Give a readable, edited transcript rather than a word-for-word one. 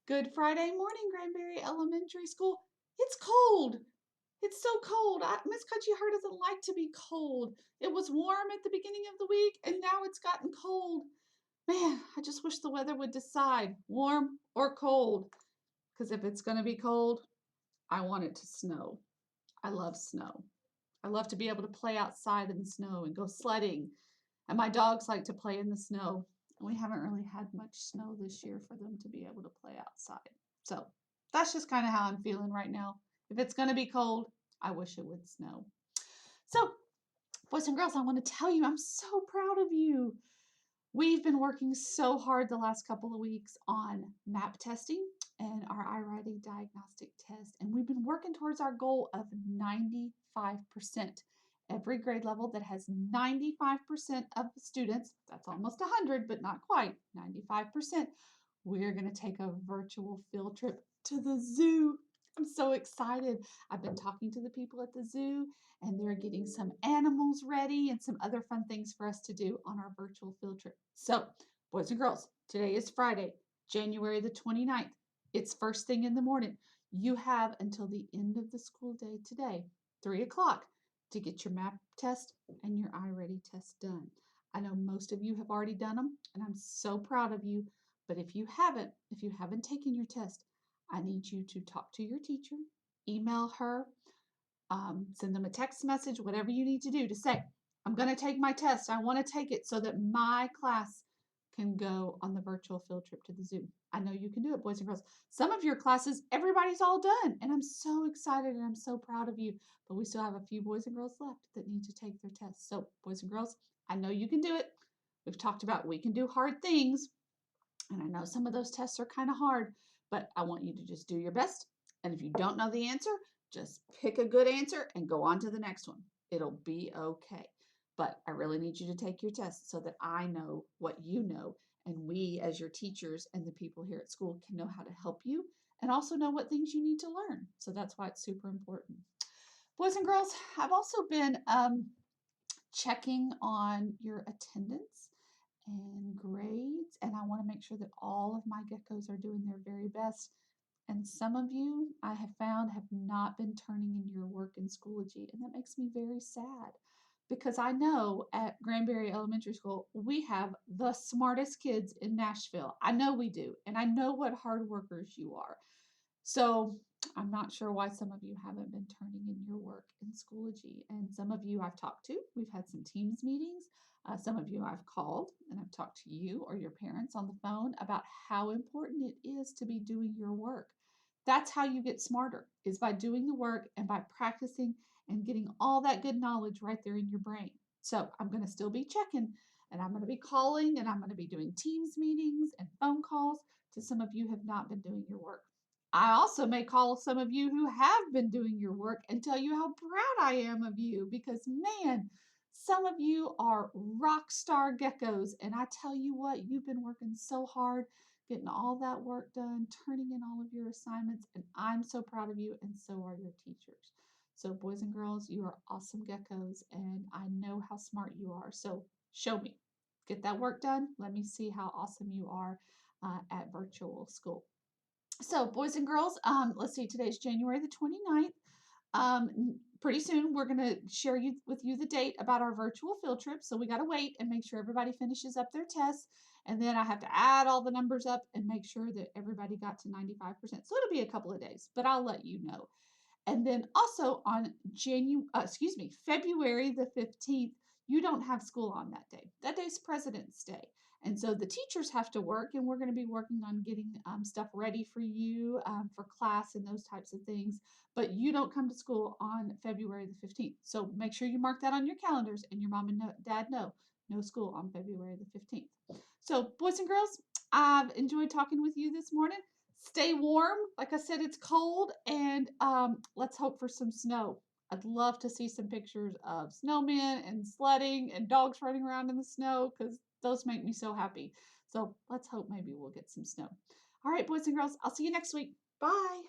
Good Friday morning, Granbury Elementary School. It's cold. It's so cold. Miss Cutchy doesn't like to be cold. It was warm at the beginning of the week, and now it's gotten cold. Man, I just wish the weather would decide warm or cold. Because if it's going to be cold, I want it to snow. I love snow. I love to be able to play outside in the snow and go sledding. And my dogs like to play in the snow. And we haven't really had much snow this year for them to be able to play outside. So that's just kind of how I'm feeling right now. If it's going to be cold, I wish it would snow. So, boys and girls, I want to tell you I'm so proud of you. We've been working so hard the last couple of weeks on MAP testing and our iReady diagnostic test, and we've been working towards our goal of 95%. Every grade level that has 95% of the students, that's almost 100, but not quite, 95%, we're going to take a virtual field trip to the zoo. I'm so excited. I've been talking to the people at the zoo, and they're getting some animals ready and some other fun things for us to do on our virtual field trip. So, boys and girls, today is Friday, January the 29th. It's first thing in the morning. You have until the end of the school day today, 3 o'clock, to get your MAP test and your iReady test done. I know most of you have already done them, and I'm so proud of you. But if you haven't taken your test, I need you to talk to your teacher, email her, send them a text message, whatever you need to do to say, I'm going to take my test. I want to take it so that my class can go on the virtual field trip to the zoo. I know you can do it, boys and girls. Some of your classes, everybody's all done, and I'm so excited and I'm so proud of you. But we still have a few boys and girls left that need to take their tests. So, boys and girls, I know you can do it. We've talked about we can do hard things, and I know some of those tests are kind of hard, but I want you to just do your best. And if you don't know the answer, just pick a good answer and go on to the next one. It'll be okay. But I really need you to take your test so that I know what you know. And we, as your teachers and the people here at school, can know how to help you and also know what things you need to learn. So that's why it's super important. Boys and girls, I've also been checking on your attendance and grades, and I want to make sure that all of my geckos are doing their very best. And some of you I have found have not been turning in your work in Schoology, and that makes me very sad because I know at Granbury Elementary School we have the smartest kids in Nashville. I know we do, and I know what hard workers you are. So I'm not sure why some of you haven't been turning in your work in Schoology. And some of you I've talked to. We've had some Teams meetings. Some of you I've called and I've talked to you or your parents on the phone about how important it is to be doing your work. That's how you get smarter, is by doing the work and by practicing and getting all that good knowledge right there in your brain. So I'm going to still be checking, and I'm going to be calling, and I'm going to be doing Teams meetings and phone calls to some of you who have not been doing your work. I also may call some of you who have been doing your work and tell you how proud I am of you because, man, some of you are rock star geckos. And I tell you what, you've been working so hard, getting all that work done, turning in all of your assignments. And I'm so proud of you, and so are your teachers. So, boys and girls, you are awesome geckos, and I know how smart you are. So, show me. Get that work done. Let me see how awesome you are at virtual school. So, boys and girls, let's see, today's January the 29th. Pretty soon we're going to share with you the date about our virtual field trip. So we got to wait and make sure everybody finishes up their tests. And then I have to add all the numbers up and make sure that everybody got to 95%. So it'll be a couple of days, but I'll let you know. And then also on February the 15th, you don't have school on that day. That day's President's Day. And so the teachers have to work, and we're going to be working on getting stuff ready for you for class and those types of things. But you don't come to school on February the 15th. So make sure you mark that on your calendars, and your mom and dad know no school on February the 15th. So, boys and girls, I've enjoyed talking with you this morning. Stay warm. Like I said, it's cold, and let's hope for some snow. I'd love to see some pictures of snowmen and sledding and dogs running around in the snow because those make me so happy. So let's hope maybe we'll get some snow. All right, boys and girls, I'll see you next week. Bye.